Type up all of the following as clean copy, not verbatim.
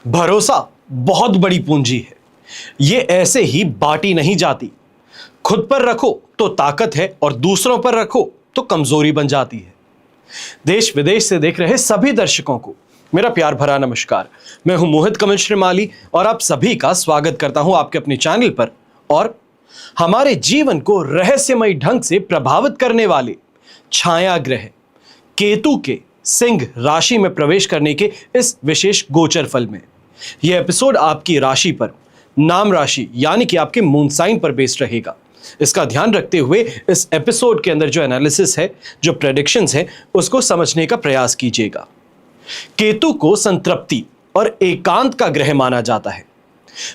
भरोसा बहुत बड़ी पूंजी है। ये ऐसे ही बांटी नहीं जाती। खुद पर रखो तो ताकत है और दूसरों पर रखो तो कमजोरी बन जाती है। देश विदेश से देख रहे सभी दर्शकों को मेरा प्यार भरा नमस्कार। मैं हूं मोहित कमल श्रीमाली और आप सभी का स्वागत करता हूं आपके अपने चैनल पर। और हमारे जीवन को रहस्यमय ढंग से प्रभावित करने वाले छाया ग्रह केतु के सिंह राशि में प्रवेश करने के इस विशेष गोचर फल में यह एपिसोड आपकी राशि पर, नाम राशि यानी कि आपके मून साइन पर बेस्ड रहेगा। इसका ध्यान रखते हुए इस एपिसोड के अंदर जो एनालिसिस है, जो प्रेडिक्शंस है, उसको समझने का प्रयास कीजिएगा। केतु को संतृप्ति और एकांत का ग्रह माना जाता है।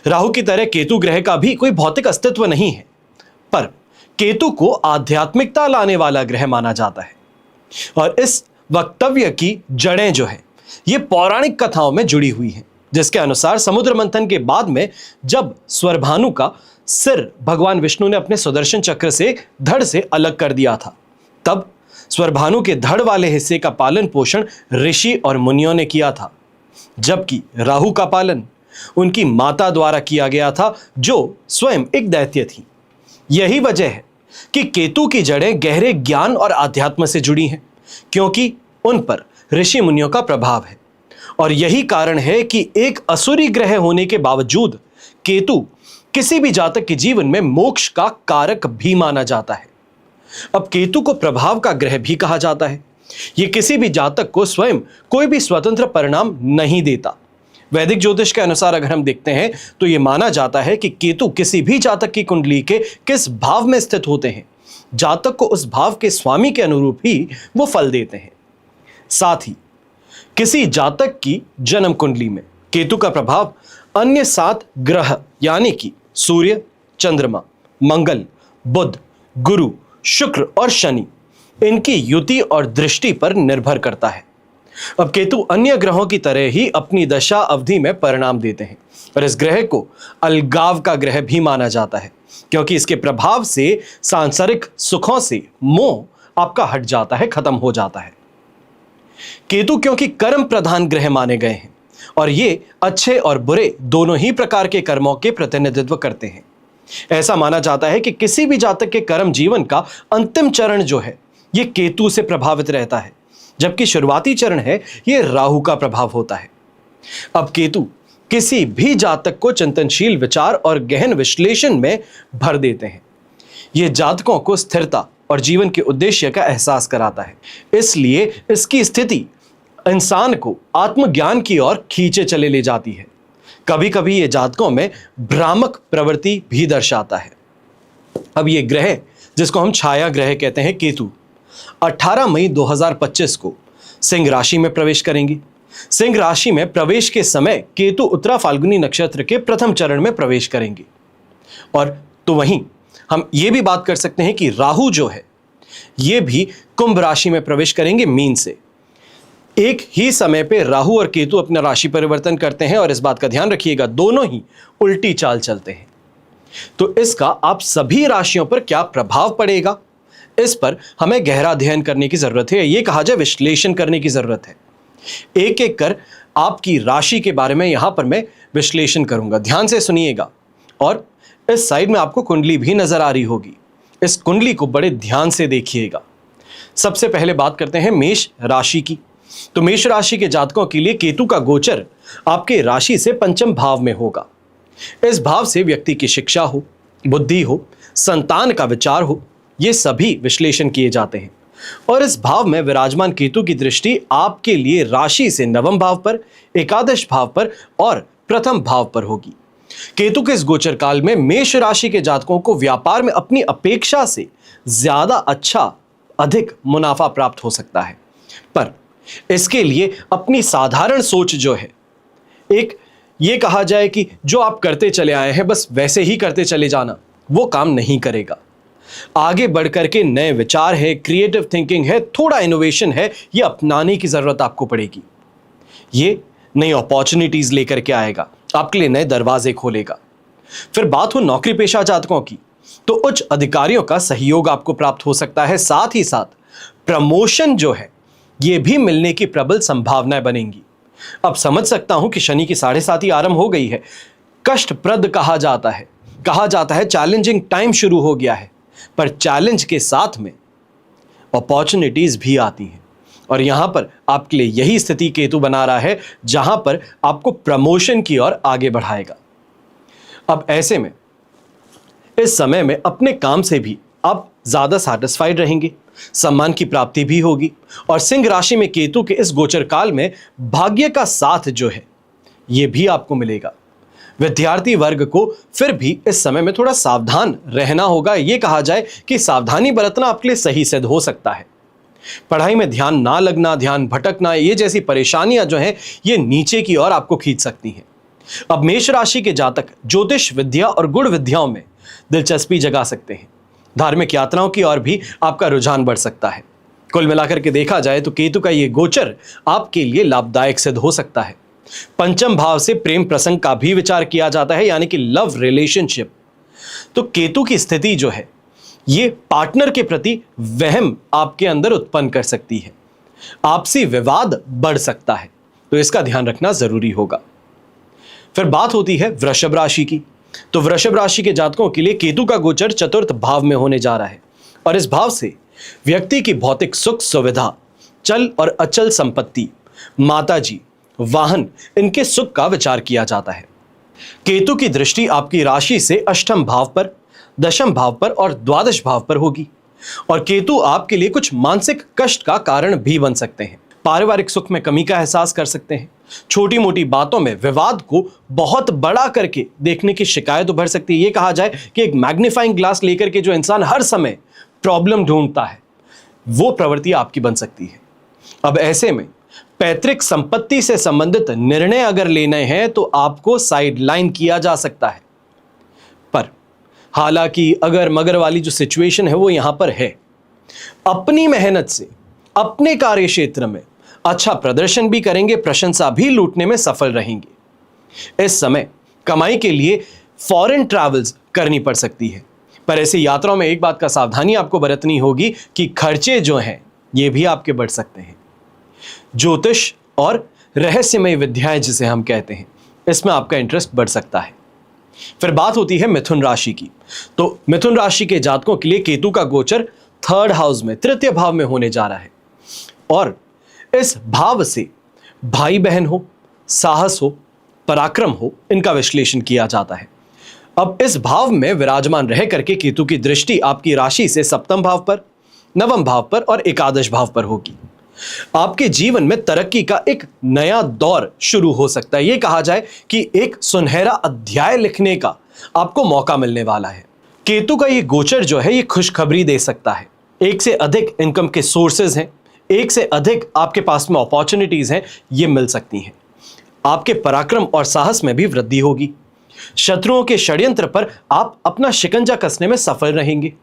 राहु की तरह केतु ग्रह का भी कोई भौतिक अस्तित्व नहीं है, पर केतु को आध्यात्मिकता लाने वाला ग्रह माना जाता है। और इस वक्तव्य की जड़ें जो है ये पौराणिक कथाओं में जुड़ी हुई हैं, जिसके अनुसार समुद्र मंथन के बाद में जब स्वरभानु का सिर भगवान विष्णु ने अपने सुदर्शन चक्र से धड़ से अलग कर दिया था, तब स्वरभानु के धड़ वाले हिस्से का पालन पोषण ऋषि और मुनियों ने किया था, जबकि राहु का पालन उनकी माता द्वारा किया गया था, जो स्वयं एक दैत्य थी। यही वजह है कि केतु की जड़ें गहरे ज्ञान और आध्यात्म से जुड़ी हैं, क्योंकि उन पर ऋषि मुनियों का प्रभाव है। और यही कारण है कि एक असुरी ग्रह होने के बावजूद केतु किसी भी जातक के जीवन में मोक्ष का कारक भी माना जाता है। अब केतु को प्रभाव का ग्रह भी कहा जाता है। यह किसी भी जातक को स्वयं कोई भी स्वतंत्र परिणाम नहीं देता। वैदिक ज्योतिष के अनुसार अगर हम देखते हैं तो यह माना जाता है कि केतु किसी भी जातक की कुंडली के किस भाव में स्थित होते हैं, जातक को उस भाव के स्वामी के अनुरूप ही वो फल देते हैं। साथ ही किसी जातक की जन्म कुंडली में केतु का प्रभाव अन्य 7 ग्रह यानी कि सूर्य, चंद्रमा, मंगल, बुध, गुरु, शुक्र और शनि, इनकी युति और दृष्टि पर निर्भर करता है। अब केतु अन्य ग्रहों की तरह ही अपनी दशा अवधि में परिणाम देते हैं और इस ग्रह को अलगाव का ग्रह भी माना जाता है, क्योंकि इसके प्रभाव से सांसारिक सुखों से मोह आपका हट जाता है, खत्म हो जाता है। केतु क्योंकि कर्म प्रधान ग्रह माने गए हैं और ये अच्छे और बुरे दोनों ही प्रकार के कर्मों के प्रतिनिधित्व करते हैं। ऐसा माना जाता है कि किसी भी जातक के कर्म जीवन का अंतिम चरण जो है ये केतु से प्रभावित रहता है, जबकि शुरुआती चरण है ये राहु का प्रभाव होता है। अब केतु किसी भी जातक को चिंतनशील विचार और गहन विश्लेषण में भर देते हैं। ये जातकों को स्थिरता और जीवन के उद्देश्य का एहसास कराता है, इसलिए इसकी स्थिति इंसान को आत्मज्ञान की ओर खींचे चले ले जाती है। कभी कभी ये जातकों में भ्रामक प्रवृत्ति भी दर्शाता है। अब ये ग्रह जिसको हम छाया ग्रह कहते हैं, केतु 18 मई 2025 को सिंह राशि में प्रवेश करेंगी। सिंह राशि में प्रवेश के समय केतु उत्तरा फाल्गुनी नक्षत्र के प्रथम चरण में प्रवेश करेंगे। और तो वहीं हम ये भी बात कर सकते हैं कि राहु जो है ये भी कुंभ राशि में प्रवेश करेंगे मीन से। एक ही समय पे राहु और केतु अपना राशि परिवर्तन करते हैं और इस बात का ध्यान रखिएगा, दोनों ही उल्टी चाल चलते हैं। तो इसका आप सभी राशियों पर क्या प्रभाव पड़ेगा, इस पर हमें गहरा अध्ययन करने की जरूरत है, ये कहा जाए विश्लेषण करने की जरूरत है। एक एक कर आपकी राशि के बारे में यहां पर मैं विश्लेषण करूंगा, ध्यान से सुनिएगा। और इस साइड में आपको कुंडली भी नजर आ रही होगी, इस कुंडली को बड़े ध्यान से देखिएगा। सबसे पहले बात करते हैं मेष राशि की। तो मेष राशि के जातकों के लिए केतु का गोचर आपके राशि से पंचम भाव में होगा। इस भाव से व्यक्ति की शिक्षा हो, बुद्धि हो, संतान का विचार हो, ये सभी विश्लेषण किए जाते हैं। और इस भाव में विराजमान केतु की दृष्टि आपके लिए राशि से नवम भाव पर, एकादश भाव पर और प्रथम भाव पर होगी। केतु के इस गोचर काल में मेष राशि के जातकों को व्यापार में अपनी अपेक्षा से ज्यादा अधिक मुनाफा प्राप्त हो सकता है, पर इसके लिए अपनी साधारण सोच जो है, एक ये कहा जाए कि जो आप करते चले आए हैं बस वैसे ही करते चले जाना, वो काम नहीं करेगा। आगे बढ़कर के नए विचार है, क्रिएटिव थिंकिंग है, थोड़ा इनोवेशन है, ये अपनाने की जरूरत आपको पड़ेगी। ये नई अपॉर्चुनिटीज लेकर के आएगा, आपके लिए नए दरवाजे खोलेगा। फिर बात हो नौकरी पेशा जातकों की, तो उच्च अधिकारियों का सहयोग आपको प्राप्त हो सकता है। साथ ही साथ प्रमोशन जो है ये भी मिलने की प्रबल संभावनाएं बनेंगी। अब समझ सकता हूं कि शनि की 7.5 आरंभ हो गई है। कष्टप्रद कहा जाता है चैलेंजिंग टाइम शुरू हो गया है, पर चैलेंज के साथ में अपॉर्चुनिटीज भी आती हैं। और यहां पर आपके लिए यही स्थिति केतु बना रहा है, जहां पर आपको प्रमोशन की ओर आगे बढ़ाएगा। अब ऐसे में इस समय में अपने काम से भी आप ज्यादा सैटिस्फाइड रहेंगे, सम्मान की प्राप्ति भी होगी। और सिंह राशि में केतु के इस गोचर काल में भाग्य का साथ जो है यह भी आपको मिलेगा। विद्यार्थी वर्ग को फिर भी इस समय में थोड़ा सावधान रहना होगा। यह कहा जाए कि सावधानी बरतना आपके लिए सही सिद्ध हो सकता है। पढ़ाई में ध्यान ना लगना, ध्यान भटकना, ये जैसी परेशानियां जो हैं ये नीचे की ओर आपको खींच सकती हैं। अब मेष राशि के जातक ज्योतिष विद्या और गुण विद्याओं में दिलचस्पी जगा सकते हैं। धार्मिक यात्राओं की ओर भी आपका रुझान बढ़ सकता है। कुल मिलाकर के देखा जाए तो केतु का यह गोचर आपके लिए लाभदायक सिद्ध हो सकता है। पंचम भाव से प्रेम प्रसंग का भी विचार किया जाता है, यानी कि लव रिलेशनशिप। तो केतु की स्थिति जो है ये पार्टनर के प्रति वहम आपके अंदर उत्पन्न कर सकती है। आपसी विवाद बढ़ सकता है, तो इसका ध्यान रखना जरूरी होगा। फिर बात होती है वृषभ राशि की। तो वृषभ राशि के जातकों के लिए केतु का गोचर चतुर्थ भाव में होने जा रहा है, और इस भाव से व्यक्ति की भौतिक सुख सुविधा, चल और अचल संपत्ति, माताजी, वाहन, इनके सुख का विचार किया जाता है। केतु की दृष्टि आपकी राशि से अष्टम भाव पर, दशम भाव पर और द्वादश भाव पर होगी, और केतु आपके लिए कुछ मानसिक कष्ट का कारण भी बन सकते हैं। पारिवारिक सुख में कमी का एहसास कर सकते हैं। छोटी मोटी बातों में विवाद को बहुत बड़ा करके देखने की शिकायत उभर सकती है। यह कहा जाए कि एक मैग्नीफाइंग ग्लास लेकर के जो इंसान हर समय प्रॉब्लम ढूंढता है, वो प्रवृत्ति आपकी बन सकती है। अब ऐसे में पैतृक संपत्ति से संबंधित निर्णय अगर लेने हैं तो आपको साइडलाइन किया जा सकता है। पर हालांकि अगर मगर वाली जो सिचुएशन है वो यहां पर है। अपनी मेहनत से अपने कार्य क्षेत्र में अच्छा प्रदर्शन भी करेंगे, प्रशंसा भी लूटने में सफल रहेंगे। इस समय कमाई के लिए फॉरेन ट्रैवल्स करनी पड़ सकती है, पर ऐसी यात्राओं में एक बात का सावधानी आपको बरतनी होगी कि खर्चे जो हैं ये भी आपके बढ़ सकते हैं। ज्योतिष और रहस्यमय विद्याएं जिसे हम कहते हैं, इसमें आपका इंटरेस्ट बढ़ सकता है। फिर बात होती है मिथुन राशि की। तो मिथुन राशि के जातकों के लिए केतु का गोचर थर्ड हाउस में, तृतीय भाव में होने जा रहा है, और इस भाव से भाई बहन हो, साहस हो, पराक्रम हो, इनका विश्लेषण किया जाता है। अब इस भाव में विराजमान रह करके केतु की दृष्टि आपकी राशि से सप्तम भाव पर, नवम भाव पर और एकादश भाव पर होगी। आपके जीवन में तरक्की का एक नया दौर शुरू हो सकता है। यह कहा जाए कि एक सुनहरा अध्याय लिखने का आपको मौका मिलने वाला है। केतु का यह गोचर जो है ये खुशखबरी दे सकता है। एक से अधिक इनकम के सोर्सेज हैं, एक से अधिक आपके पास में अपॉर्चुनिटीज हैं, ये मिल सकती हैं। आपके पराक्रम और साहस में भी वृद्धि होगी। शत्रुओं के षड्यंत्र पर आप अपना शिकंजा कसने में सफल रहेंगे।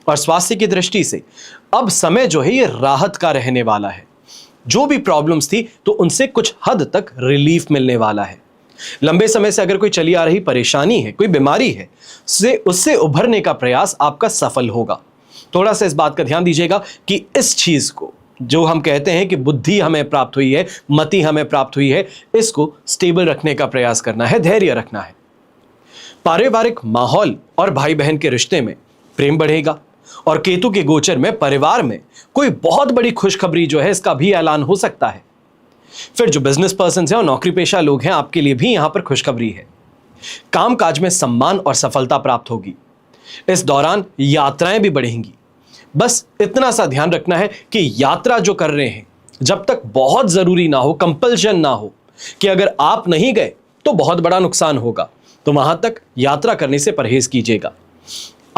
और स्वास्थ्य की दृष्टि से अब समय जो है ये राहत का रहने वाला है। जो भी प्रॉब्लम्स थी तो उनसे कुछ हद तक रिलीफ मिलने वाला है। लंबे समय से अगर कोई चली आ रही परेशानी है, कोई बीमारी है, उससे उभरने का प्रयास आपका सफल होगा। थोड़ा सा इस बात का ध्यान दीजिएगा कि इस चीज को जो हम कहते हैं कि बुद्धि हमें प्राप्त हुई है, मति हमें प्राप्त हुई है, इसको स्टेबल रखने का प्रयास करना है, धैर्य रखना है। पारिवारिक माहौल और भाई बहन के रिश्ते में प्रेम बढ़ेगा, और केतु के गोचर में परिवार में कोई बहुत बड़ी खुशखबरी जो है इसका भी ऐलान हो सकता है। फिर जो बिजनेस पर्सन हैं और नौकरी पेशा लोग हैं, आपके लिए भी यहां पर खुशखबरी है। कामकाज में सम्मान और सफलता प्राप्त होगी। इस दौरान यात्राएं भी बढ़ेंगी। बस इतना सा ध्यान रखना है कि यात्रा जो कर रहे हैं जब तक बहुत जरूरी ना हो, कंपल्शन ना हो कि अगर आप नहीं गए तो बहुत बड़ा नुकसान होगा, तो वहां तक यात्रा करने से परहेज कीजिएगा।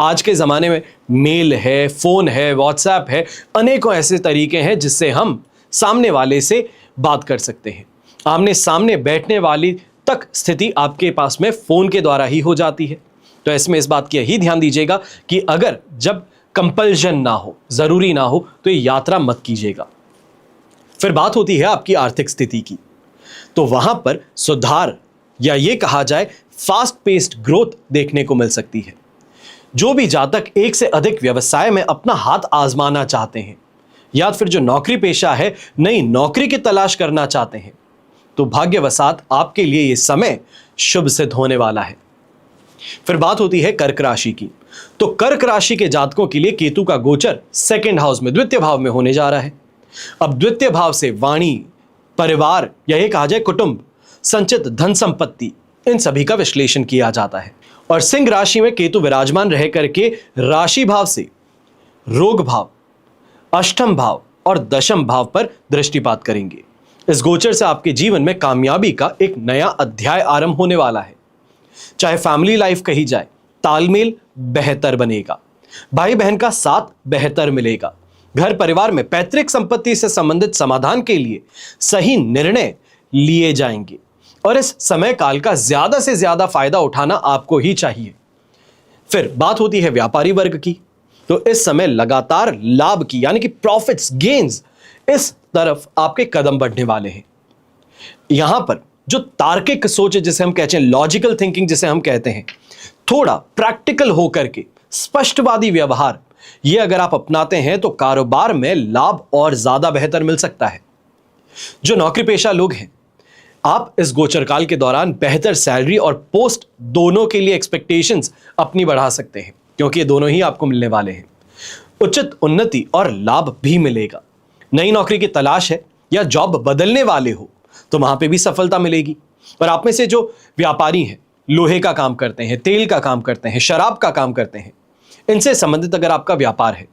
आज के ज़माने में मेल है, फ़ोन है, व्हाट्सएप है, अनेकों ऐसे तरीके हैं जिससे हम सामने वाले से बात कर सकते हैं। आमने सामने बैठने वाली तक स्थिति आपके पास में फ़ोन के द्वारा ही हो जाती है। तो इसमें इस बात की यही ध्यान दीजिएगा कि अगर जब कंपल्शन ना हो, ज़रूरी ना हो, तो ये यात्रा मत कीजिएगा। फिर बात होती है आपकी आर्थिक स्थिति की। तो वहाँ पर सुधार या ये कहा जाए फास्ट पेस्ड ग्रोथ देखने को मिल सकती है। जो भी जातक एक से अधिक व्यवसाय में अपना हाथ आजमाना चाहते हैं, या फिर जो नौकरी पेशा है नई नौकरी की तलाश करना चाहते हैं, तो भाग्यवशात आपके लिए यह समय शुभ सिद्ध होने वाला है। फिर बात होती है कर्क राशि की। तो कर्क राशि के जातकों के लिए केतु का गोचर सेकंड हाउस में, द्वितीय भाव में होने जा रहा है। अब द्वितीय भाव से वाणी, परिवार या ये कहा जाए कुटुंब, संचित धन संपत्ति, इन सभी का विश्लेषण किया जाता है। और सिंह राशि में केतु विराजमान रह करके राशि भाव से रोग भाव, अष्टम भाव और दशम भाव पर दृष्टिपात करेंगे। इस गोचर से आपके जीवन में कामयाबी का एक नया अध्याय आरंभ होने वाला है। चाहे फैमिली लाइफ कही जाए, तालमेल बेहतर बनेगा, भाई बहन का साथ बेहतर मिलेगा, घर परिवार में पैतृक संपत्ति से संबंधित समाधान के लिए सही निर्णय लिए जाएंगे और इस समय काल का ज्यादा से ज्यादा फायदा उठाना आपको ही चाहिए। फिर बात होती है व्यापारी वर्ग की। तो इस समय लगातार लाभ की यानी कि प्रॉफिट्स, गेन्स, इस तरफ आपके कदम बढ़ने वाले हैं। यहां पर जो तार्किक सोच जिसे हम कहते हैं, लॉजिकल थिंकिंग जिसे हम कहते हैं, थोड़ा प्रैक्टिकल होकर के स्पष्टवादी व्यवहार, ये अगर आप अपनाते हैं तो कारोबार में लाभ और ज्यादा बेहतर मिल सकता है। जो नौकरी पेशा लोग हैं, आप इस गोचर काल के दौरान बेहतर सैलरी और पोस्ट दोनों के लिए एक्सपेक्टेशंस अपनी बढ़ा सकते हैं, क्योंकि ये दोनों ही आपको मिलने वाले हैं। उचित उन्नति और लाभ भी मिलेगा। नई नौकरी की तलाश है या जॉब बदलने वाले हो तो वहां पे भी सफलता मिलेगी। और आप में से जो व्यापारी हैं, लोहे का काम करते हैं, तेल का काम करते हैं, शराब का काम करते हैं, इनसे संबंधित अगर आपका व्यापार है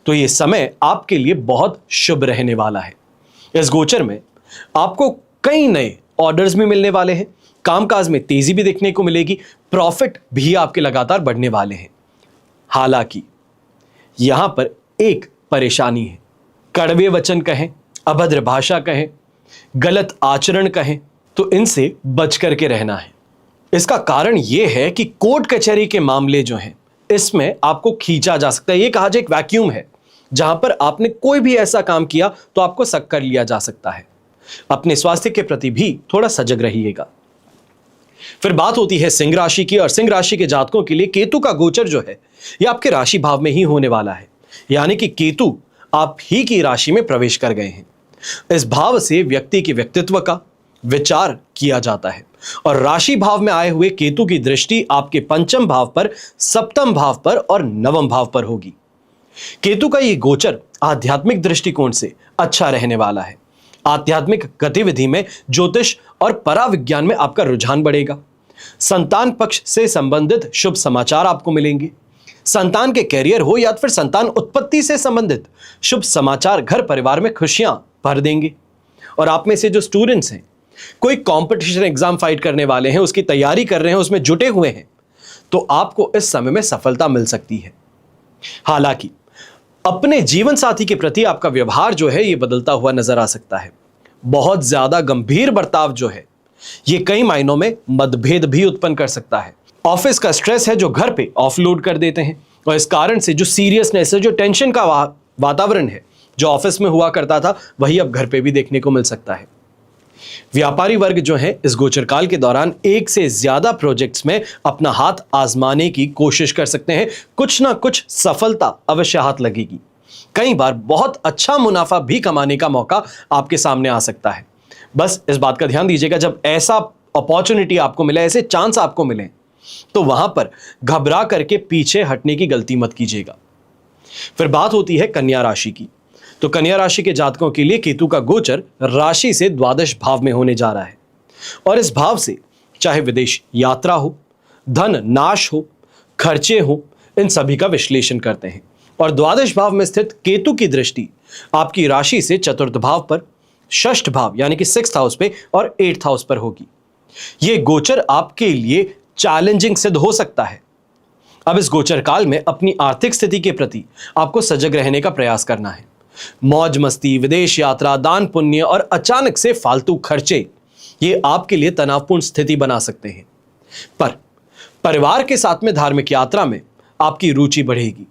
तो ये समय आपके लिए बहुत शुभ रहने वाला है। इस गोचर में आपको कई नए ऑर्डर्स भी मिलने वाले हैं, कामकाज में तेजी भी देखने को मिलेगी, प्रॉफिट भी आपके लगातार बढ़ने वाले हैं। हालांकि यहां पर एक परेशानी है, कड़वे वचन कहें, अभद्र भाषा कहें, गलत आचरण कहें, तो इनसे बच करके रहना है। इसका कारण यह है कि कोर्ट कचहरी के मामले जो हैं, इसमें आपको खींचा जा सकता है। यह कहा जाए एक वैक्यूम है जहां पर आपने कोई भी ऐसा काम किया तो आपको सक कर लिया जा सकता है। अपने स्वास्थ्य के प्रति भी थोड़ा सजग रहिएगा। फिर बात होती है सिंह राशि की। और सिंह राशि के जातकों के लिए केतु का गोचर जो है यह आपके राशि भाव में ही होने वाला है, यानी कि केतु आप ही की राशि में प्रवेश कर गए हैं। इस भाव से व्यक्ति के व्यक्तित्व का विचार किया जाता है और राशि भाव में आए हुए केतु की दृष्टि आपके पंचम भाव पर, सप्तम भाव पर और नवम भाव पर होगी। केतु का यह गोचर आध्यात्मिक दृष्टिकोण से अच्छा रहने वाला है। आध्यात्मिक गतिविधि में ज्योतिष और पराविज्ञान में आपका रुझान बढ़ेगा। संतान पक्ष से संबंधित शुभ समाचार आपको मिलेंगे। संतान के कैरियर हो या फिर संतान उत्पत्ति से संबंधित शुभ समाचार घर परिवार में खुशियां भर देंगे। और आप में से जो स्टूडेंट्स हैं, कोई कंपटीशन एग्जाम फाइट करने वाले हैं, उसकी तैयारी कर रहे हैं, उसमें जुटे हुए हैं, तो आपको इस समय में सफलता मिल सकती है। हालांकि अपने जीवन साथी के प्रति आपका व्यवहार जो है ये बदलता हुआ नजर आ सकता है। बहुत ज्यादा गंभीर बर्ताव जो है ये कई मायनों में मतभेद भी उत्पन्न कर सकता है। ऑफिस का स्ट्रेस है जो घर पे ऑफलोड कर देते हैं और इस कारण से जो सीरियसनेस है, जो टेंशन का वातावरण है जो ऑफिस में हुआ करता था, वही अब घर पे भी देखने को मिल सकता है। व्यापारी वर्ग जो है इस गोचर काल के दौरान एक से ज्यादा प्रोजेक्ट्स में अपना हाथ आजमाने की कोशिश कर सकते हैं। कुछ ना कुछ सफलता अवश्य हाथ लगेगी। कई बार बहुत अच्छा मुनाफा भी कमाने का मौका आपके सामने आ सकता है। बस इस बात का ध्यान दीजिएगा, जब ऐसा अपॉर्चुनिटी आपको मिले, ऐसे चांस आपको मिले, तो वहां पर घबरा करके पीछे हटने की गलती मत कीजिएगा। फिर बात होती है कन्या राशि की। तो कन्या राशि के जातकों के लिए केतु का गोचर राशि से द्वादश भाव में होने जा रहा है और इस भाव से चाहे विदेश यात्रा हो, धन नाश हो, खर्चे हो, इन सभी का विश्लेषण करते हैं। और द्वादश भाव में स्थित केतु की दृष्टि आपकी राशि से चतुर्थ भाव पर, षष्ठ भाव यानी कि 6th हाउस पे और 8th हाउस पर होगी। यह गोचर आपके लिए चैलेंजिंग सिद्ध हो सकता है। अब इस गोचर काल में अपनी आर्थिक स्थिति के प्रति आपको सजग रहने का प्रयास करना है। मौज मस्ती, विदेश यात्रा, दान पुण्य और अचानक से फालतू खर्चे ये आपके लिए तनावपूर्ण स्थिति बना सकते हैं। पर परिवार के साथ में धार्मिक यात्रा में आपकी रुचि बढ़ेगी।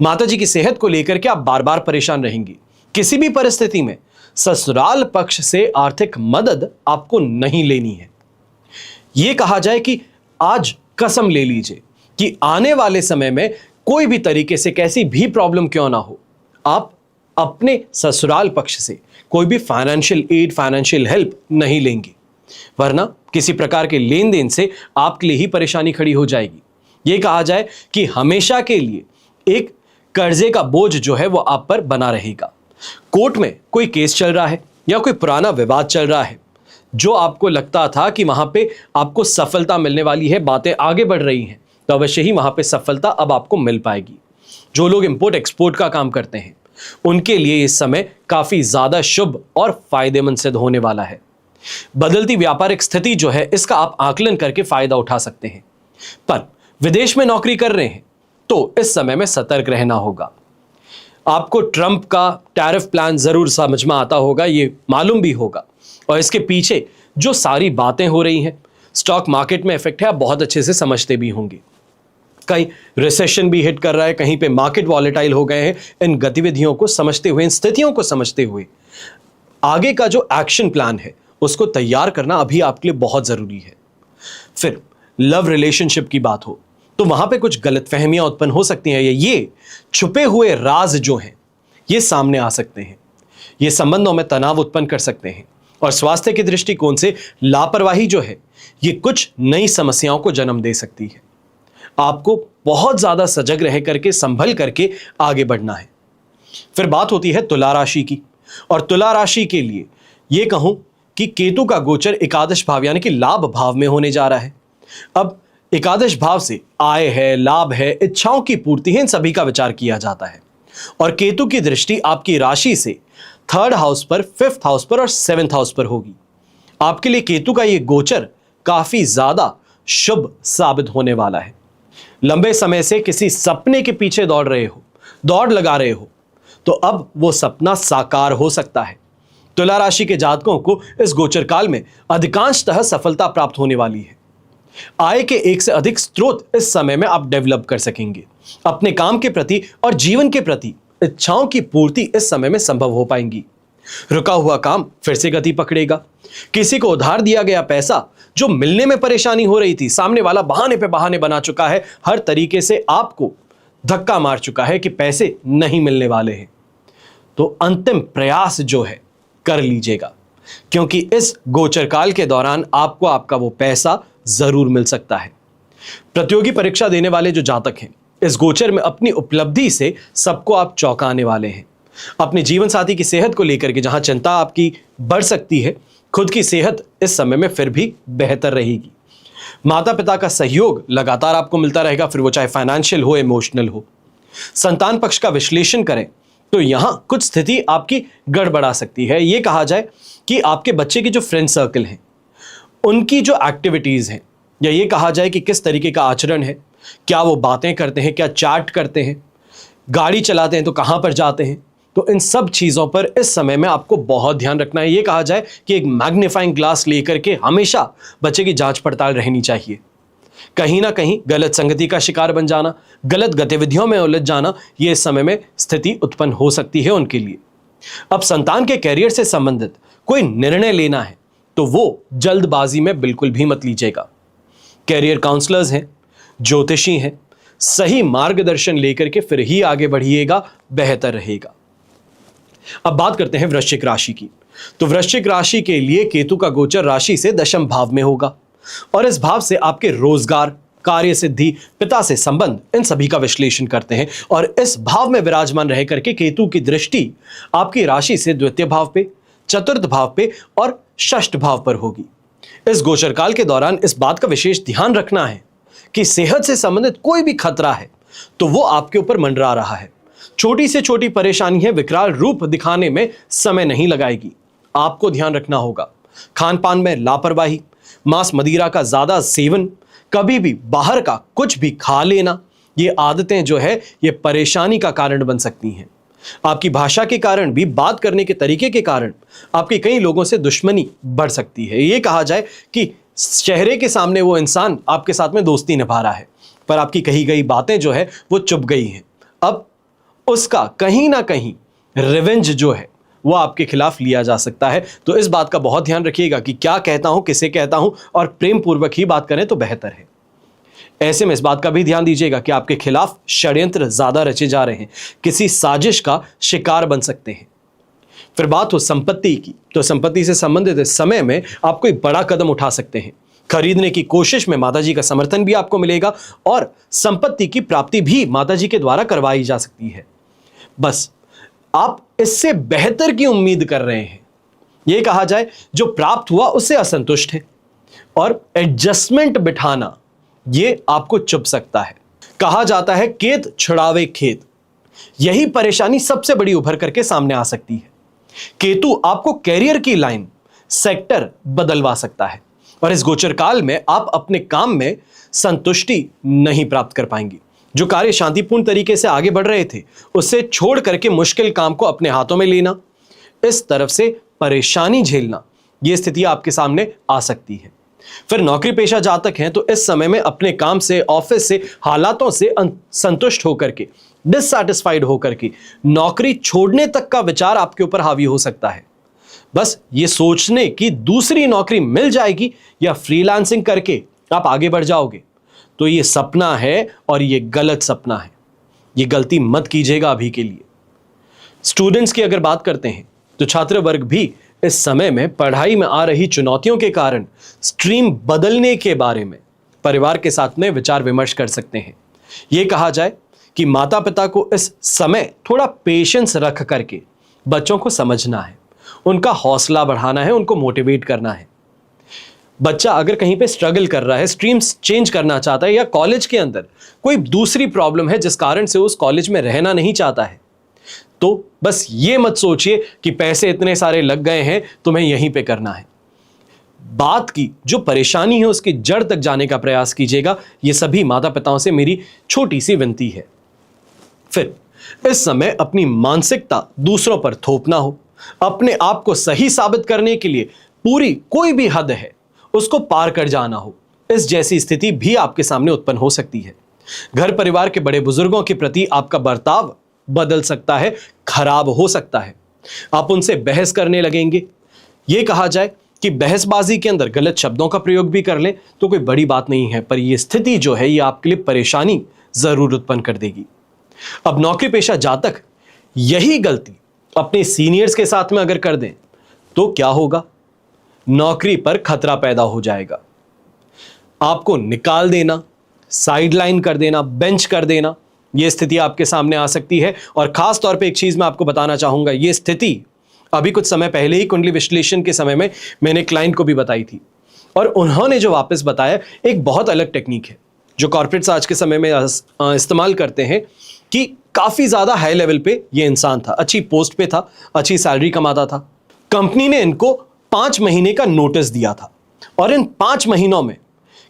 माताजी की सेहत को लेकर के आप बार बार परेशान रहेंगे। किसी भी परिस्थिति में ससुराल पक्ष से आर्थिक मदद आपको नहीं लेनी है। यह कहा जाए कि आज कसम ले लीजिए कि आने वाले समय में कोई भी तरीके से कैसी भी प्रॉब्लम क्यों ना हो, आप अपने ससुराल पक्ष से कोई भी फाइनेंशियल एड, फाइनेंशियल हेल्प नहीं लेंगे। वरना किसी प्रकार के लेन देन से आपके लिए ही परेशानी खड़ी हो जाएगी। यह कहा जाए कि हमेशा के लिए एक कर्जे का बोझ जो है वो आप पर बना रहेगा। कोर्ट में कोई केस चल रहा है या कोई पुराना विवाद चल रहा है, जो आपको लगता था कि वहां पे आपको सफलता मिलने वाली है, बातें आगे बढ़ रही हैं, तो अवश्य ही वहां पे सफलता अब आपको मिल पाएगी। जो लोग इंपोर्ट एक्सपोर्ट का काम करते हैं उनके लिए इस समय काफी ज्यादा शुभ और फायदेमंद सिद्ध होने वाला है। बदलती व्यापारिक स्थिति जो है इसका आप आकलन करके फायदा उठा सकते हैं। पर विदेश में नौकरी कर रहे हैं तो इस समय में सतर्क रहना होगा। आपको ट्रंप का टैरिफ प्लान जरूर समझ में आता होगा, ये मालूम भी होगा, और इसके पीछे जो सारी बातें हो रही हैं, स्टॉक मार्केट में इफेक्ट है, आप बहुत अच्छे से समझते भी होंगे। कहीं रिसेशन भी हिट कर रहा है, कहीं पे मार्केट वॉलेटाइल हो गए हैं। इन गतिविधियों को समझते हुए, इन स्थितियों को समझते हुए आगे का जो एक्शन प्लान है उसको तैयार करना अभी आपके लिए बहुत जरूरी है। फिर लव रिलेशनशिप की बात हो तो वहां पे कुछ गलतफहमियां उत्पन्न हो सकती हैं, ये छुपे हुए राज जो हैं ये सामने आ सकते हैं। ये संबंधों में तनाव उत्पन्न कर सकते हैं और स्वास्थ्य के दृष्टिकोण से लापरवाही जो है ये कुछ नई समस्याओं को जन्म दे सकती है। आपको बहुत ज्यादा सजग रह करके, संभल करके आगे बढ़ना है। फिर बात होती है तुला राशि की, और तुला राशि के लिए यह कहूं कि केतु का गोचर एकादश भाव यानी कि लाभ भाव में होने जा रहा है। अब एकादश भाव से आय है, लाभ है, इच्छाओं की पूर्ति है, इन सभी का विचार किया जाता है। और केतु की दृष्टि आपकी राशि से 3rd हाउस पर, 5th हाउस पर और 7th हाउस पर होगी। आपके लिए केतु का यह गोचर काफी ज्यादा शुभ साबित होने वाला है। लंबे समय से किसी सपने के पीछे दौड़ रहे हो, दौड़ लगा रहे हो, तो अब वो सपना साकार हो सकता है। तुला राशि के जातकों को इस गोचर काल में अधिकांशतः सफलता प्राप्त होने वाली है। आय के एक से अधिक स्रोत इस समय में आप डेवलप कर सकेंगे। अपने काम के प्रति और जीवन के प्रति इच्छाओं की पूर्ति इस समय में संभव हो पाएंगी। रुका हुआ काम फिर से गति पकड़ेगा। किसी को उधार दिया गया पैसा जो मिलने में परेशानी हो रही थी, सामने वाला बहाने पे बहाने बना चुका है, हर तरीके से आपको धक्का मार चुका है कि पैसे नहीं मिलने वाले हैं, तो अंतिम प्रयास जो है कर लीजिएगा, क्योंकि इस गोचर काल के दौरान आपको आपका वो पैसा जरूर मिल सकता है। प्रतियोगी परीक्षा देने वाले जो जातक हैं इस गोचर में अपनी उपलब्धि से सबको आप चौंकाने वाले हैं। अपने जीवन साथी की सेहत को लेकर के जहां चिंता आपकी बढ़ सकती है, खुद की सेहत इस समय में फिर भी बेहतर रहेगी। माता पिता का सहयोग लगातार आपको मिलता रहेगा, फिर वो चाहे फाइनेंशियल हो, इमोशनल हो। संतान पक्ष का विश्लेषण करें तो यहां कुछ स्थिति आपकी गड़बड़ा सकती है। यह कहा जाए कि आपके बच्चे की जो फ्रेंड सर्कल है, उनकी जो एक्टिविटीज हैं, या ये कहा जाए कि किस तरीके का आचरण है, क्या वो बातें करते हैं, क्या चैट करते हैं, गाड़ी चलाते हैं तो कहां पर जाते हैं, तो इन सब चीजों पर इस समय में आपको बहुत ध्यान रखना है। ये कहा जाए कि एक मैग्नीफाइंग ग्लास लेकर के हमेशा बच्चे की जांच पड़ताल रहनी चाहिए। कहीं ना कहीं गलत संगति का शिकार बन जाना, गलत गतिविधियों में उलझ जाना, ये इस समय में स्थिति उत्पन्न हो सकती है उनके लिए। अब संतान के कैरियर से संबंधित कोई निर्णय लेना है तो वो जल्दबाजी में बिल्कुल भी मत लीजिएगा। कैरियर काउंसलर्स हैं, ज्योतिषी हैं, सही मार्गदर्शन लेकर के फिर ही आगे बढ़िएगा, बेहतर रहेगा। अब बात करते हैं वृश्चिक राशि की। तो वृश्चिक राशि के लिए केतु का गोचर राशि से 10th भाव में होगा, और इस भाव से आपके रोजगार, कार्य सिद्धि, पिता से संबंध, इन सभी का विश्लेषण करते हैं। और इस भाव में विराजमान रह करके केतु की दृष्टि आपकी राशि से 2य भाव पे, 4th भाव पे और 6th भाव पर होगी। इस गोचर काल के दौरान इस बात का विशेष ध्यान रखना है कि सेहत से संबंधित कोई भी खतरा है तो वो आपके ऊपर मंडरा रहा है। छोटी से छोटी परेशानी है, विकराल रूप दिखाने में समय नहीं लगाएगी। आपको ध्यान रखना होगा। खान पान में लापरवाही, मांस मदिरा का ज्यादा सेवन, कभी भी बाहर का कुछ भी खा लेना, ये आदतें जो है ये परेशानी का कारण बन सकती हैं। आपकी भाषा के कारण भी, बात करने के तरीके के कारण आपकी कई लोगों से दुश्मनी बढ़ सकती है। ये कहा जाए कि चेहरे के सामने वो इंसान आपके साथ में दोस्ती निभा रहा है, पर आपकी कही गई बातें जो है वो चुप गई हैं। अब उसका कहीं ना कहीं रिवेंज जो है वो आपके खिलाफ लिया जा सकता है। तो इस बात का बहुत ध्यान रखिएगा कि क्या कहता हूं, किसे कहता हूं, और प्रेम पूर्वक ही बात करें तो बेहतर है। ऐसे में इस बात का भी ध्यान दीजिएगा कि आपके खिलाफ षड्यंत्र ज्यादा रचे जा रहे हैं, किसी साजिश का शिकार बन सकते हैं। फिर बात हो संपत्ति की, तो संपत्ति से संबंधित इस समय में आप कोई बड़ा कदम उठा सकते हैं। खरीदने की कोशिश में माताजी का समर्थन भी आपको मिलेगा और संपत्ति की प्राप्ति भी माताजी के द्वारा करवाई जा सकती है। बस आप इससे बेहतर की उम्मीद कर रहे हैं। यह कहा जाए जो प्राप्त हुआ उससे असंतुष्ट है और एडजस्टमेंट बिठाना यह आपको चुभ सकता है। कहा जाता है खेत छुड़ावे खेत, यही परेशानी सबसे बड़ी उभर करके सामने आ सकती है। केतु आपको कैरियर की लाइन सेक्टर बदलवा सकता है और इस गोचर काल में आप अपने काम में संतुष्टि नहीं प्राप्त कर पाएंगे। जो कार्य शांतिपूर्ण तरीके से आगे बढ़ रहे थे उससे छोड़ करके मुश्किल काम को अपने हाथों में लेना, इस तरफ से परेशानी झेलना, यह स्थिति आपके सामने आ सकती है। फिर नौकरी पेशा जातक हैं तो इस समय में अपने काम से, ऑफिस से, हालातों से संतुष्ट होकर के, डिससैटिस्फाइड होकर के नौकरी छोड़ने तक का विचार आपके ऊपर हावी हो सकता है। बस ये सोचने की दूसरी नौकरी मिल जाएगी या फ्रीलांसिंग करके आप आगे बढ़ जाओगे, तो ये सपना है और ये गलत सपना है। ये गलती मत कीजिएगा अभी के लिए। स्टूडेंट्स की अगर बात करते हैं तो छात्र वर्ग भी इस समय में पढ़ाई में आ रही चुनौतियों के कारण स्ट्रीम बदलने के बारे में परिवार के साथ में विचार विमर्श कर सकते हैं। यह कहा जाए कि माता पिता को इस समय थोड़ा पेशेंस रख करके बच्चों को समझना है, उनका हौसला बढ़ाना है, उनको मोटिवेट करना है। बच्चा अगर कहीं पे स्ट्रगल कर रहा है, स्ट्रीम्स चेंज करना चाहता है या कॉलेज के अंदर कोई दूसरी प्रॉब्लम है जिस कारण से उस कॉलेज में रहना नहीं चाहता है, तो बस ये मत सोचिए कि पैसे इतने सारे लग गए हैं तुम्हें यहीं पे करना है। बात की जो परेशानी है उसकी जड़ तक जाने का प्रयास कीजिएगा। ये सभी माता पिताओं से मेरी छोटी सी विनती है। फिर इस समय अपनी मानसिकता दूसरों पर थोपना हो, अपने आप को सही साबित करने के लिए पूरी कोई भी हद है उसको पार कर जाना हो, इस जैसी स्थिति भी आपके सामने उत्पन्न हो सकती है। घर परिवार के बड़े बुजुर्गों के प्रति आपका बर्ताव बदल सकता है, खराब हो सकता है। आप उनसे बहस करने लगेंगे। यह कहा जाए कि बहसबाजी के अंदर गलत शब्दों का प्रयोग भी कर ले तो कोई बड़ी बात नहीं है, पर यह स्थिति जो है यह आपके लिए परेशानी जरूर उत्पन्न कर देगी। अब नौकरी पेशा जातक यही गलती अपने सीनियर्स के साथ में अगर कर दें तो क्या होगा? नौकरी पर खतरा पैदा हो जाएगा। आपको निकाल देना, साइडलाइन कर देना, बेंच कर देना, यह स्थिति आपके सामने आ सकती है। और खास तौर पे एक चीज मैं आपको बताना चाहूंगा, यह स्थिति अभी कुछ समय पहले ही कुंडली विश्लेषण के समय में मैंने क्लाइंट को भी बताई थी और उन्होंने जो वापस बताया एक बहुत अलग टेक्निक है जो कॉर्पोरेट्स आज के समय में इस्तेमाल करते हैं। कि काफी ज्यादा हाई लेवल पे ये इंसान था, अच्छी पोस्ट पे था, अच्छी सैलरी कमाता था। कंपनी ने इनको 5 महीने का नोटिस दिया था और इन 5 महीनों में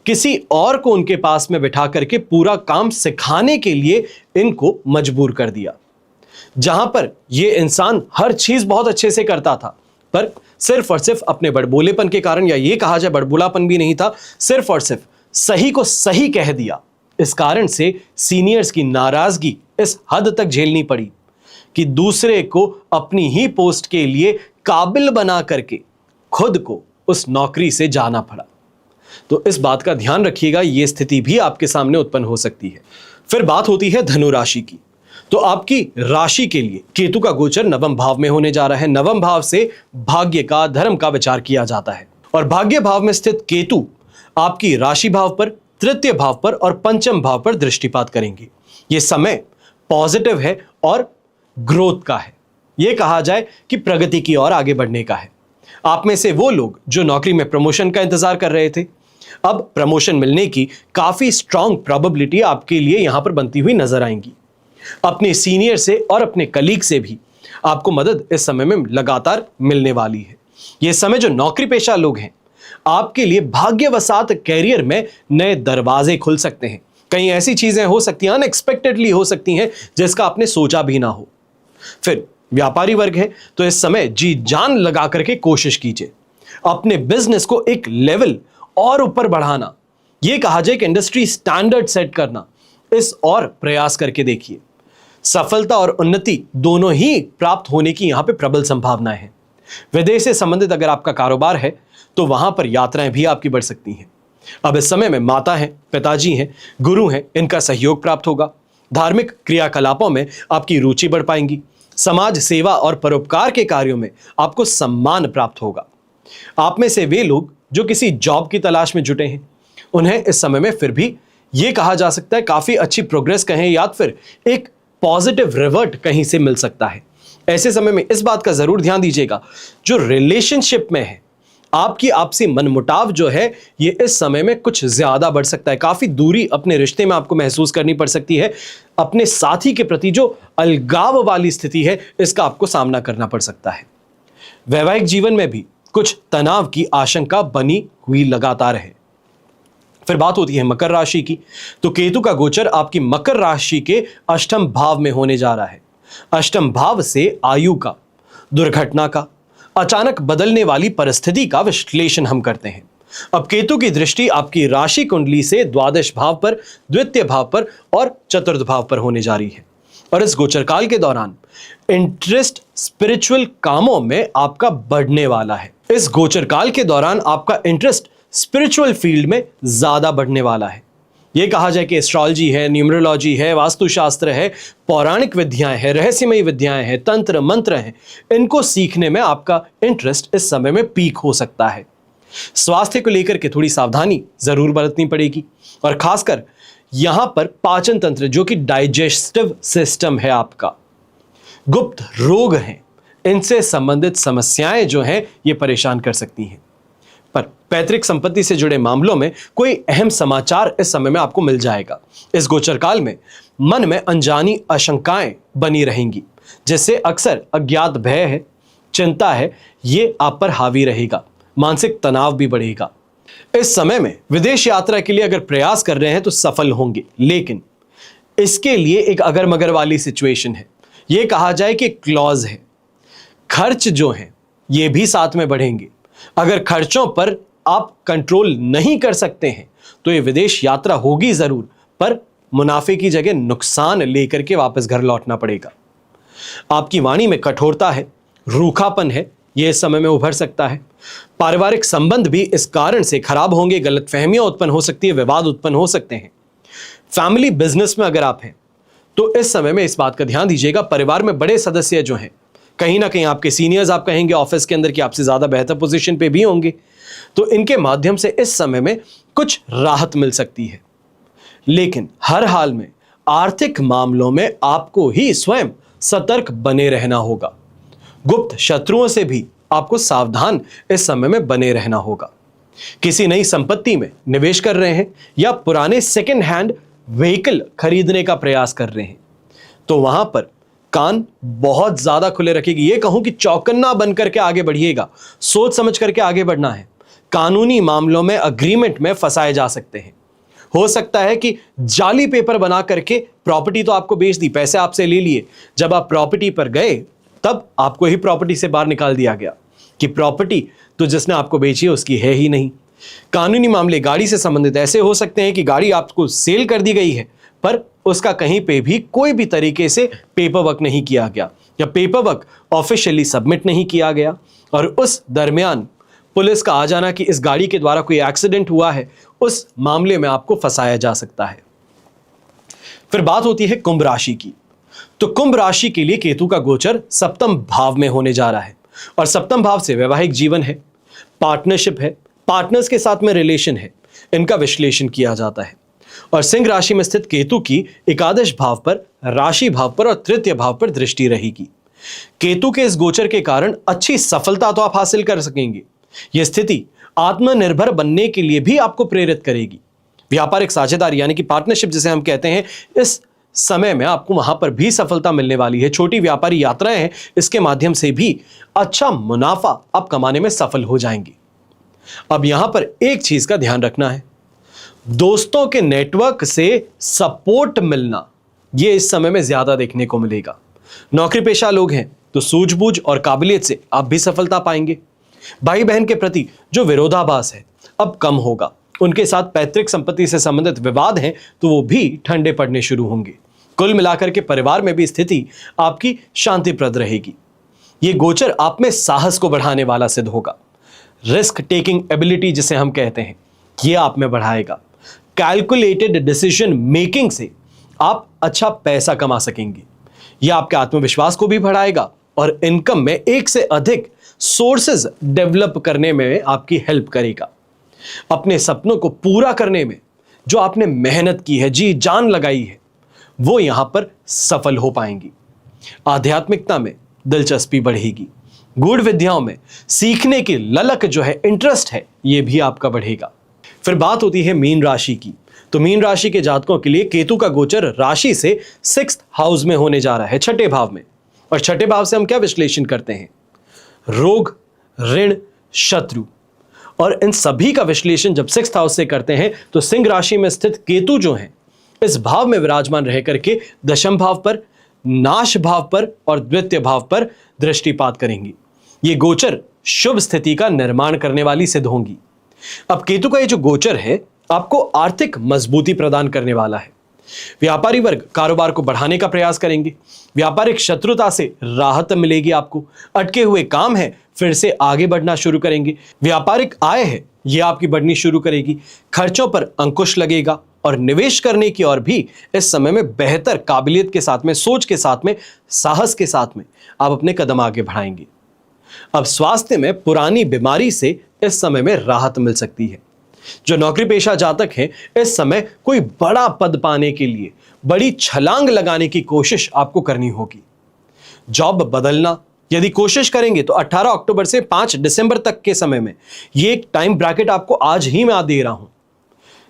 किसी और को उनके पास में बिठा करके पूरा काम सिखाने के लिए इनको मजबूर कर दिया। जहां पर यह इंसान हर चीज बहुत अच्छे से करता था, पर सिर्फ और सिर्फ अपने बड़बोलेपन के कारण, या यह कहा जाए बड़बोलापन भी नहीं था, सिर्फ और सिर्फ सही को सही कह दिया। इस कारण से सीनियर्स की नाराजगी इस हद तक झेलनी पड़ी कि दूसरे को अपनी ही पोस्ट के लिए काबिल बना करके खुद को उस नौकरी से जाना पड़ा। तो इस बात का ध्यान रखिएगा, यह स्थिति भी आपके सामने उत्पन्न हो सकती है। फिर बात होती है धनु राशि की। तो आपकी राशि के लिए केतु का गोचर नवम भाव में होने जा रहा है। नवम भाव से भाग्य का, धर्म का विचार किया जाता है और भाग्य भाव में स्थित केतु आपकी राशि भाव पर, तृतीय भाव पर और पंचम भाव पर दृष्टिपात करेंगे। यह समय पॉजिटिव है और ग्रोथ का है। यह कहा जाए कि प्रगति की ओर आगे बढ़ने का है। आप में से वो लोग जो नौकरी में प्रमोशन का इंतजार कर रहे थे, अब प्रमोशन मिलने की काफी स्ट्रांग प्रोबेबिलिटी आपके लिए यहां पर बनती हुई नजर आएंगी। अपने सीनियर से और अपने कलीग से भी आपको मदद इस समय में लगातार मिलने वाली है। यह समय जो नौकरी पेशा लोग हैं, आपके लिए भाग्यवशात कैरियर में नए दरवाजे खुल सकते हैं। कई ऐसी चीजें हो सकती हैं, अनएक्सपेक्टेडली हो सकती हैं, जिसका आपने सोचा भी ना हो। फिर व्यापारी वर्ग है तो इस समय जी जान लगा करके कोशिश कीजिए अपने बिजनेस को एक लेवल और ऊपर बढ़ाना। यह कहा जाए कि इंडस्ट्री स्टैंडर्ड सेट करना, इस और प्रयास करके देखिए। सफलता और उन्नति दोनों ही प्राप्त होने की यहां पे प्रबल संभावनाएं हैं। विदेश से संबंधित अगर आपका कारोबार है तो वहां पर यात्राएं भी आपकी बढ़ सकती हैं। अब इस समय में माता हैं, पिताजी हैं, गुरु हैं, इनका सहयोग प्राप्त होगा। धार्मिक क्रियाकलापों में आपकी रुचि बढ़ पाएंगी। समाज सेवा और परोपकार के कार्यों में आपको सम्मान प्राप्त होगा। आप में से वे लोग जो किसी जॉब की तलाश में जुटे हैं, उन्हें इस समय में फिर भी यह कहा जा सकता है काफी अच्छी प्रोग्रेस कहें या फिर एक पॉजिटिव रिवर्ट कहीं से मिल सकता है। ऐसे समय में इस बात का जरूर ध्यान दीजिएगा, जो रिलेशनशिप में है आपकी आपसी मनमुटाव जो है ये इस समय में कुछ ज्यादा बढ़ सकता है। काफी दूरी अपने रिश्ते में आपको महसूस करनी पड़ सकती है। अपने साथी के प्रति जो अलगाव वाली स्थिति है इसका आपको सामना करना पड़ सकता है। वैवाहिक जीवन में भी कुछ तनाव की आशंका बनी हुई लगातार है। फिर बात होती है मकर राशि की, तो केतु का गोचर आपकी मकर राशि के अष्टम भाव में होने जा रहा है। अष्टम भाव से आयु का, दुर्घटना का, अचानक बदलने वाली परिस्थिति का विश्लेषण हम करते हैं। अब केतु की दृष्टि आपकी राशि कुंडली से द्वादश भाव पर, द्वितीय भाव पर और चतुर्थ भाव पर होने जा रही है। और इस गोचर काल के दौरान इंटरेस्ट स्पिरिचुअल कामों में आपका बढ़ने वाला है। इस गोचर काल के दौरान आपका इंटरेस्ट स्पिरिचुअल फील्ड में ज्यादा बढ़ने वाला है। यह कहा जाए कि एस्ट्रोलॉजी है, न्यूमरोलॉजी है, वास्तुशास्त्र है, पौराणिक विद्याएं हैं, रहस्यमयी विद्याएं हैं, तंत्र मंत्र हैं, इनको सीखने में आपका इंटरेस्ट इस समय में पीक हो सकता है। स्वास्थ्य को लेकर के थोड़ी सावधानी जरूर बरतनी पड़ेगी और खासकर यहां पर पाचन तंत्र जो कि डाइजेस्टिव सिस्टम है आपका, गुप्त रोग हैं, इनसे संबंधित समस्याएं जो हैं ये परेशान कर सकती हैं। पर पैतृक संपत्ति से जुड़े मामलों में कोई अहम समाचार इस समय में आपको मिल जाएगा। इस गोचर काल में मन में अनजानी आशंकाएं बनी रहेंगी, जिससे अक्सर अज्ञात भय है, चिंता है, ये आप पर हावी रहेगा। मानसिक तनाव भी बढ़ेगा। इस समय में विदेश यात्रा के लिए अगर प्रयास कर रहे हैं तो सफल होंगे, लेकिन इसके लिए एक अगर मगर वाली सिचुएशन है। यह कहा जाए कि क्लॉज है, खर्च जो है ये भी साथ में बढ़ेंगे। अगर खर्चों पर आप कंट्रोल नहीं कर सकते हैं तो ये विदेश यात्रा होगी जरूर, पर मुनाफे की जगह नुकसान लेकर के वापस घर लौटना पड़ेगा। आपकी वाणी में कठोरता है, रूखापन है, यह इस समय में उभर सकता है। पारिवारिक संबंध भी इस कारण से खराब होंगे, गलतफहमियां उत्पन्न हो सकती है, विवाद उत्पन्न हो सकते हैं। फैमिली बिजनेस में अगर आप हैं तो इस समय में इस बात का ध्यान दीजिएगा, परिवार में बड़े सदस्य जो हैं, कहीं ना कहीं आपके सीनियर्स आप कहेंगे ऑफिस के अंदर कि आपसे ज्यादा बेहतर पोजीशन पे भी होंगे, तो इनके माध्यम से इस समय में कुछ राहत मिल सकती है। लेकिन हर हाल में आर्थिक मामलों में आपको ही स्वयं सतर्क बने रहना होगा। गुप्त शत्रुओं से भी आपको सावधान इस समय में बने रहना होगा। किसी नई संपत्ति में निवेश कर रहे हैं या पुराने सेकेंड हैंड व्हीकल खरीदने का प्रयास कर रहे हैं तो वहां पर कान बहुत ज्यादा खुले रखेगी। ये कहूं कि चौकन्ना बनकर के आगे बढ़िएगा, सोच समझ करके आगे बढ़ना है। कानूनी मामलों में अग्रीमेंट में फंसाए जा सकते हैं। हो सकता है कि जाली पेपर बना करके प्रॉपर्टी तो आपको बेच दी, पैसे आपसे ले लिए, जब आप प्रॉपर्टी पर गए तब आपको ही प्रॉपर्टी से बाहर निकाल दिया गया कि प्रॉपर्टी तो जिसने आपको बेची है उसकी है ही नहीं। कानूनी मामले गाड़ी से संबंधित ऐसे हो सकते हैं कि गाड़ी आपको सेल कर दी गई है पर उसका कहीं पे भी कोई भी तरीके से पेपर वर्क नहीं किया गया या पेपर वर्क ऑफिशियली सबमिट नहीं किया गया, और उस दरमियान पुलिस का आ जाना कि इस गाड़ी के द्वारा कोई एक्सीडेंट हुआ है, उस मामले में आपको फंसाया जा सकता है। फिर बात होती है कुंभ राशि की, तो कुंभ राशि के लिए केतु का गोचर सप्तम भाव में होने जा रहा है और सप्तम भाव से वैवाहिक जीवन है, पार्टनरशिप है, पार्टनर्स के साथ में रिलेशन है, इनका विश्लेषण किया जाता है। और सिंह राशि में स्थित केतु की एकादश भाव पर, राशि भाव पर और तृतीय भाव पर दृष्टि रहेगी। केतु के इस गोचर के कारण अच्छी सफलता तो आप हासिल कर सकेंगे। यह स्थिति आत्मनिर्भर बनने के लिए भी आपको प्रेरित करेगी। व्यापारिक साझेदारी यानी कि पार्टनरशिप जिसे हम कहते हैं, इस समय में आपको वहां पर भी सफलता मिलने वाली है। छोटी व्यापारी यात्राएं हैं, इसके माध्यम से भी अच्छा मुनाफा आप कमाने में सफल हो जाएंगे। अब यहां पर एक चीज का ध्यान रखना है, दोस्तों के नेटवर्क से सपोर्ट मिलना यह इस समय में ज्यादा देखने को मिलेगा। नौकरी पेशा लोग हैं तो सूझबूझ और काबिलियत से आप भी सफलता पाएंगे। भाई बहन के प्रति जो विरोधाभास है अब कम होगा। उनके साथ पैतृक संपत्ति से संबंधित विवाद हैं तो वो भी ठंडे पड़ने शुरू होंगे। कुल मिलाकर के परिवार में भी स्थिति आपकी शांतिप्रद रहेगी। ये गोचर आप में साहस को बढ़ाने वाला सिद्ध होगा। रिस्क टेकिंग एबिलिटी जिसे हम कहते हैं, ये आप में बढ़ाएगा। कैलकुलेटेड डिसीजन मेकिंग से आप अच्छा पैसा कमा सकेंगे। यह आपके आत्मविश्वास को भी बढ़ाएगा और इनकम में एक से अधिक सोर्सेज डेवलप करने में आपकी हेल्प करेगा। अपने सपनों को पूरा करने में जो आपने मेहनत की है, जी जान लगाई है, वो यहां पर सफल हो पाएंगी। आध्यात्मिकता में दिलचस्पी बढ़ेगी। गूढ़ विद्याओं में सीखने की ललक जो है, इंटरेस्ट है, ये भी आपका बढ़ेगा। फिर बात होती है मीन राशि की। तो मीन राशि के जातकों के लिए केतु का गोचर राशि से 6th हाउस में होने जा रहा है, छठे भाव में। और छठे भाव से हम क्या विश्लेषण करते हैं? रोग, ऋण, शत्रु। और इन सभी का विश्लेषण जब 6th हाउस से करते हैं तो सिंह राशि में स्थित केतु जो है, इस भाव में विराजमान रह करके दशम भाव पर, नाश भाव पर और द्वितीय भाव पर दृष्टिपात करेंगी। ये गोचर शुभ स्थिति का निर्माण करने वाली सिद्ध होंगी। अब केतु का ये जो गोचर है आपको आर्थिक मजबूती प्रदान करने वाला है। व्यापारी वर्ग कारोबार को बढ़ाने का प्रयास करेंगे। व्यापारिक शत्रुता से राहत मिलेगी आपको। अटके हुए काम है फिर से आगे बढ़ना शुरू करेंगे। व्यापारिक आय है ये आपकी बढ़नी शुरू करेगी। खर्चों पर अंकुश लगेगा और निवेश करने की ओर भी इस समय में बेहतर काबिलियत के साथ में, सोच के साथ में, साहस के साथ में आप अपने कदम आगे बढ़ाएंगे। अब स्वास्थ्य में पुरानी बीमारी से इस समय में राहत मिल सकती है। जो नौकरी पेशा जातक हैं, इस समय कोई बड़ा पद पाने के लिए बड़ी छलांग लगाने की कोशिश आपको करनी होगी। जॉब बदलना यदि कोशिश करेंगे तो 18 अक्टूबर से 5 दिसंबर तक के समय में, ये एक टाइम ब्रैकेट आपको आज ही मैं दे रहा हूं।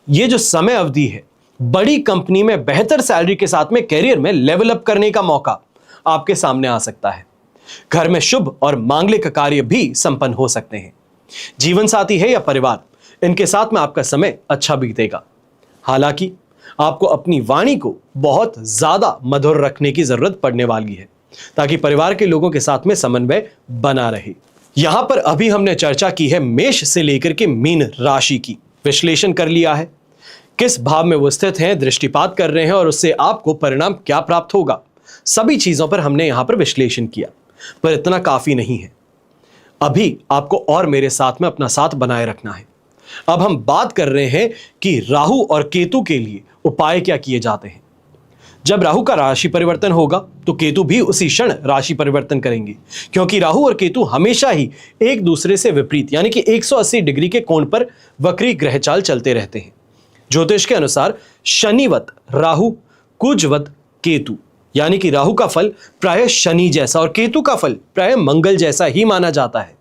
ये जो समय अवधि है, बड़ी कंपनी में बेहतर सैलरी के साथ में कैरियर में लेवल अप करने का मौका आपके सामने आ सकता है। घर में शुभ और मांगलिक कार्य भी संपन्न हो सकते हैं। जीवन साथी है या परिवार, इनके साथ में आपका समय अच्छा बीतेगा। हालांकि आपको अपनी वाणी को बहुत ज्यादा मधुर रखने की जरूरत पड़ने वाली है ताकि परिवार के लोगों के साथ में समन्वय बना रहे। यहां पर अभी हमने चर्चा की है मेष से लेकर के मीन राशि की, विश्लेषण कर लिया है किस भाव में वो स्थित हैं, दृष्टिपात कर रहे हैं और उससे आपको परिणाम क्या प्राप्त होगा। सभी चीजों पर हमने यहां पर विश्लेषण किया, पर इतना काफी नहीं है। अभी आपको और मेरे साथ में अपना साथ बनाए रखना है। अब हम बात कर रहे हैं कि राहु और केतु के लिए उपाय क्या किए जाते हैं। जब राहु का राशि परिवर्तन होगा तो केतु भी उसी क्षण राशि परिवर्तन करेंगे, क्योंकि राहु और केतु हमेशा ही एक दूसरे से विपरीत यानी कि 180 डिग्री के कोण पर वक्री ग्रहचाल चलते रहते हैं। ज्योतिष के अनुसार शनिवत राहु, कुजवत केतु, यानी कि राहु का फल प्रायः शनि जैसा और केतु का फल प्रायः मंगल जैसा ही माना जाता है।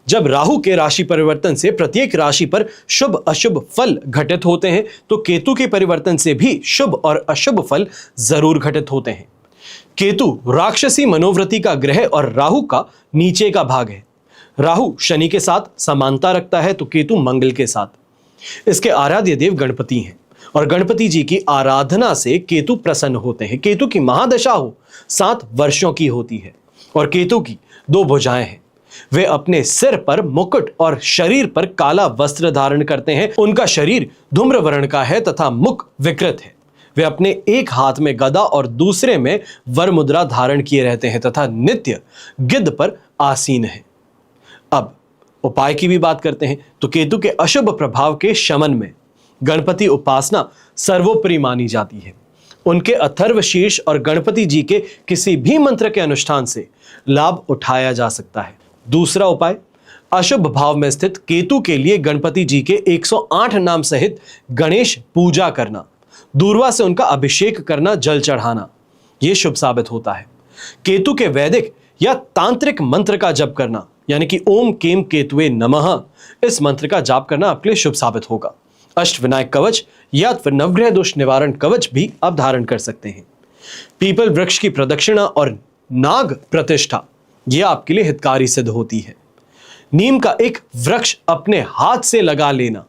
जब राहु के राशि परिवर्तन से प्रत्येक राशि पर शुभ अशुभ फल घटित होते हैं तो केतु के परिवर्तन से भी शुभ और अशुभ फल जरूर घटित होते हैं। केतु राक्षसी मनोवृत्ति का ग्रह और राहु का नीचे का भाग है। राहु शनि के साथ समानता रखता है तो केतु मंगल के साथ। इसके आराध्य देव गणपति हैं और गणपति जी की आराधना से केतु प्रसन्न होते हैं। केतु की महादशा हो 7 वर्षों की होती है और केतु की 2 भुजाएं हैं। वे अपने सिर पर मुकुट और शरीर पर काला वस्त्र धारण करते हैं। उनका शरीर धूम्र वर्ण का है तथा मुख विकृत है। वे अपने एक हाथ में गदा और दूसरे में वर मुद्रा धारण किए रहते हैं तथा नित्य गिद्ध पर आसीन है। अब उपाय की भी बात करते हैं तो केतु के अशुभ प्रभाव के शमन में गणपति उपासना सर्वोपरि मानी जाती है। उनके अथर्व शीर्ष और गणपति जी के किसी भी मंत्र के अनुष्ठान से लाभ उठाया जा सकता है। दूसरा उपाय, अशुभ भाव में स्थित केतु के लिए गणपति जी के 108 नाम सहित गणेश पूजा करना, दूर्वा से उनका अभिषेक करना, जल चढ़ाना, यह शुभ साबित होता है। केतु के वैदिक या तांत्रिक मंत्र का जप करना यानी कि ओम केम केतुवे नमः, इस मंत्र का जाप करना आपके लिए शुभ साबित होगा। अष्टविनायक कवच या फिर नवग्रह दोष निवारण कवच भी आप धारण कर सकते हैं। पीपल वृक्ष की प्रदक्षिणा और नाग प्रतिष्ठा यह आपके लिए हितकारी सिद्ध होती है। नीम का एक वृक्ष अपने हाथ से लगा लेना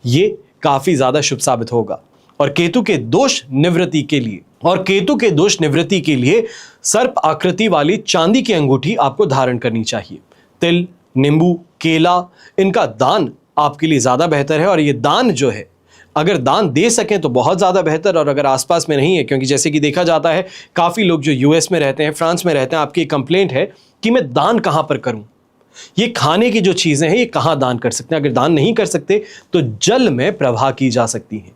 यह काफी ज्यादा शुभ साबित होगा। और केतु के दोष निवृत्ति के लिए सर्प आकृति वाली चांदी की अंगूठी आपको धारण करनी चाहिए। तिल, नींबू, केला, इनका दान आपके लिए ज्यादा बेहतर है। और ये दान जो है, अगर दान दे सकें तो बहुत ज़्यादा बेहतर, और अगर आसपास में नहीं है, क्योंकि जैसे कि देखा जाता है काफ़ी लोग जो यूएस में रहते हैं, फ्रांस में रहते हैं, आपकी कंप्लेंट है कि मैं दान कहाँ पर करूँ, ये खाने की जो चीज़ें हैं ये कहाँ दान कर सकते हैं। अगर दान नहीं कर सकते तो जल में प्रवाह की जा सकती हैं।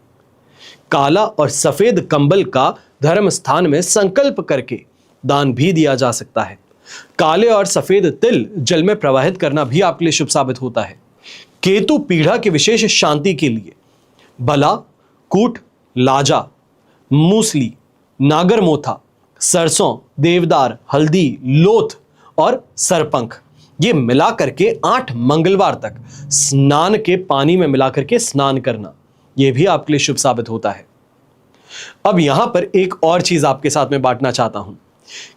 काला और सफ़ेद कंबल का धर्म स्थान में संकल्प करके दान भी दिया जा सकता है। काले और सफेद तिल जल में प्रवाहित करना भी आपके लिए शुभ साबित होता है। केतु पीढ़ा की विशेष शांति के लिए बला, कूट, लाजा, मूसली, नागरमोथा, सरसों, देवदार, हल्दी, लोथ और सरपंख ये मिला करके 8 मंगलवार तक स्नान के पानी में मिला करके स्नान करना, यह भी आपके लिए शुभ साबित होता है। अब यहां पर एक और चीज आपके साथ में बांटना चाहता हूं।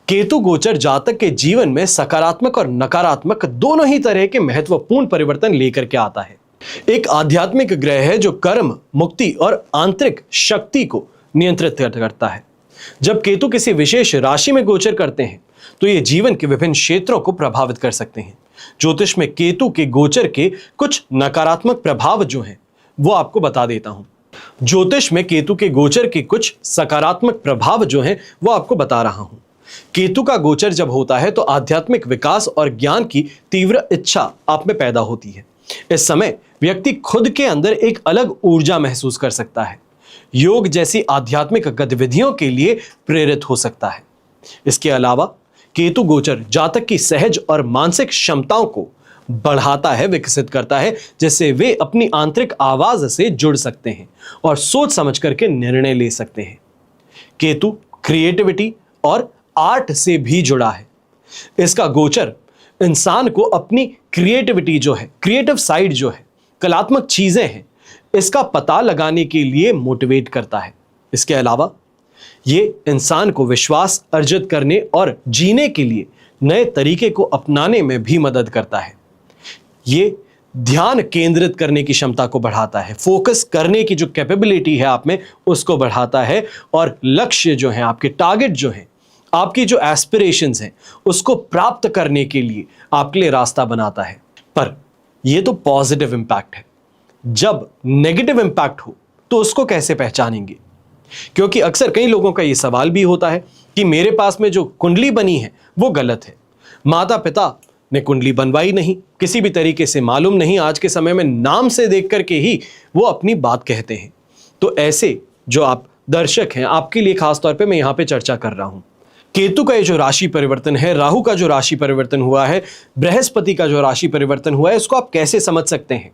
केतु गोचर जातक के जीवन में सकारात्मक और नकारात्मक दोनों ही तरह के महत्वपूर्ण परिवर्तन लेकर के आता है। एक आध्यात्मिक ग्रह है जो कर्म, मुक्ति और आंतरिक शक्ति को नियंत्रित करता है। जब केतु किसी विशेष राशि में गोचर करते हैं तो ये जीवन के विभिन्न क्षेत्रों को प्रभावित कर सकते हैं। ज्योतिष में केतु के गोचर के कुछ नकारात्मक प्रभाव जो हैं वो आपको बता देता हूं। ज्योतिष में केतु के गोचर के कुछ सकारात्मक प्रभाव जो हैं वो आपको बता रहा हूं। केतु का गोचर जब होता है तो आध्यात्मिक विकास और ज्ञान की तीव्र इच्छा आप में पैदा होती है। इस समय व्यक्ति खुद के अंदर एक अलग ऊर्जा महसूस कर सकता है। योग जैसी आध्यात्मिक गतिविधियों के लिए प्रेरित हो सकता है। इसके अलावा केतु गोचर जातक की सहज और मानसिक क्षमताओं को बढ़ाता है, विकसित करता है, जिससे वे अपनी आंतरिक आवाज से जुड़ सकते हैं और सोच समझ करके निर्णय ले सकते हैं। केतु क्रिएटिविटी और आर्ट से भी जुड़ा है। इसका गोचर इंसान को अपनी क्रिएटिविटी जो है, क्रिएटिव साइड जो है, कलात्मक चीजें हैं, इसका पता लगाने के लिए मोटिवेट करता है। इसके अलावा ये इंसान को विश्वास अर्जित करने और जीने के लिए नए तरीके को अपनाने में भी मदद करता है। ये ध्यान केंद्रित करने की क्षमता को बढ़ाता है, फोकस करने की जो कैपेबिलिटी है आप में उसको बढ़ाता है और लक्ष्य जो है, आपके टारगेट जो है, आपकी जो एस्पिरेशंस हैं उसको प्राप्त करने के लिए आपके लिए रास्ता बनाता है। पर यह तो पॉजिटिव इंपैक्ट है। जब नेगेटिव इंपैक्ट हो तो उसको कैसे पहचानेंगे? क्योंकि अक्सर कई लोगों का यह सवाल भी होता है कि मेरे पास में जो कुंडली बनी है वो गलत है, माता पिता ने कुंडली बनवाई नहीं, किसी भी तरीके से मालूम नहीं, आज के समय में नाम से देख करके ही वो अपनी बात कहते हैं। तो ऐसे जो आप दर्शक हैं, आपके लिए खास तौर पे मैं यहां पे चर्चा कर रहा हूं। केतु का ये जो राशि परिवर्तन है, राहु का जो राशि परिवर्तन हुआ है, बृहस्पति का जो राशि परिवर्तन हुआ है, इसको आप कैसे समझ सकते हैं?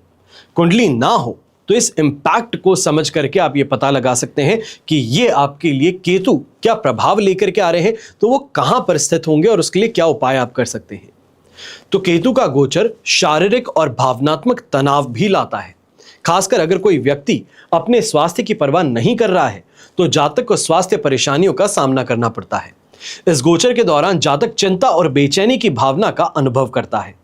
कुंडली ना हो तो इस इंपैक्ट को समझ करके आप ये पता लगा सकते हैं कि ये आपके लिए केतु क्या प्रभाव लेकर के आ रहे हैं, तो वो कहां पर स्थित होंगे और उसके लिए क्या उपाय आप कर सकते हैं। तो केतु का गोचर शारीरिक और भावनात्मक तनाव भी लाता है। खासकर अगर कोई व्यक्ति अपने स्वास्थ्य की परवाह नहीं कर रहा है तो जातक को स्वास्थ्य परेशानियों का सामना करना पड़ता है। इस गोचर के दौरान जातक चिंता और बेचैनी की भावना का अनुभव करता है।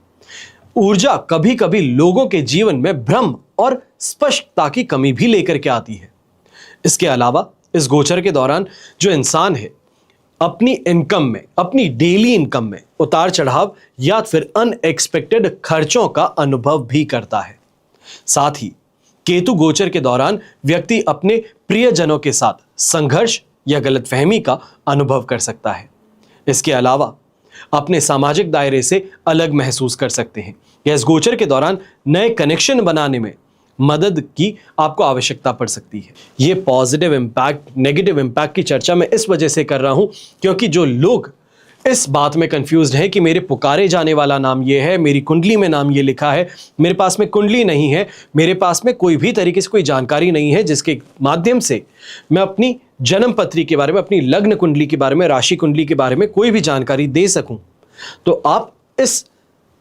ऊर्जा कभी कभी लोगों के जीवन में भ्रम और स्पष्टता की कमी भी लेकर के आती है। इसके अलावा इस गोचर के दौरान जो इंसान है अपनी इनकम में, अपनी डेली इनकम में उतार चढ़ाव या फिर अनएक्सपेक्टेड खर्चों का अनुभव भी करता है। साथ ही केतु गोचर के दौरान व्यक्ति अपने प्रियजनों के साथ संघर्ष या गलतफहमी का अनुभव कर सकता है। इसके अलावा अपने सामाजिक दायरे से अलग महसूस कर सकते हैं या इस गोचर के दौरान नए कनेक्शन बनाने में मदद की आपको आवश्यकता पड़ सकती है। ये पॉजिटिव इंपैक्ट, नेगेटिव इंपैक्ट की चर्चा मैं इस वजह से कर रहा हूं क्योंकि जो लोग इस बात में कंफ्यूज्ड है कि मेरे पुकारे जाने वाला नाम ये है, मेरी कुंडली में नाम ये लिखा है, मेरे पास में कुंडली नहीं है, मेरे पास में कोई भी तरीके से कोई जानकारी नहीं है जिसके माध्यम से मैं अपनी जन्म पत्री के बारे में, अपनी लग्न कुंडली के बारे में, राशि कुंडली के बारे में कोई भी जानकारी दे सकूं, तो आप इस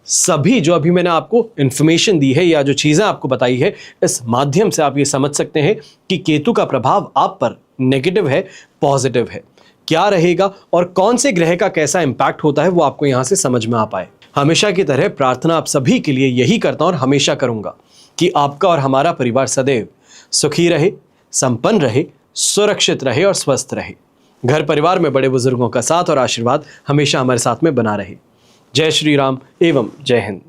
सभी जो अभी मैंने आपको इंफॉर्मेशन दी है या जो चीजें आपको बताई है, इस माध्यम से आप ये समझ सकते हैं कि केतु का प्रभाव आप पर नेगेटिव है, पॉजिटिव है, क्या रहेगा और कौन से ग्रह का कैसा इंपैक्ट होता है वो आपको यहां से समझ में आ पाए। हमेशा की तरह प्रार्थना आप सभी के लिए यही करता हूं और हमेशा करूंगा कि आपका और हमारा परिवार सदैव सुखी रहे, संपन्न रहे, सुरक्षित रहे और स्वस्थ रहे। घर परिवार में बड़े बुजुर्गों का साथ और आशीर्वाद हमेशा हमारे साथ में बना रहे। जय श्री राम एवं जय हिंद।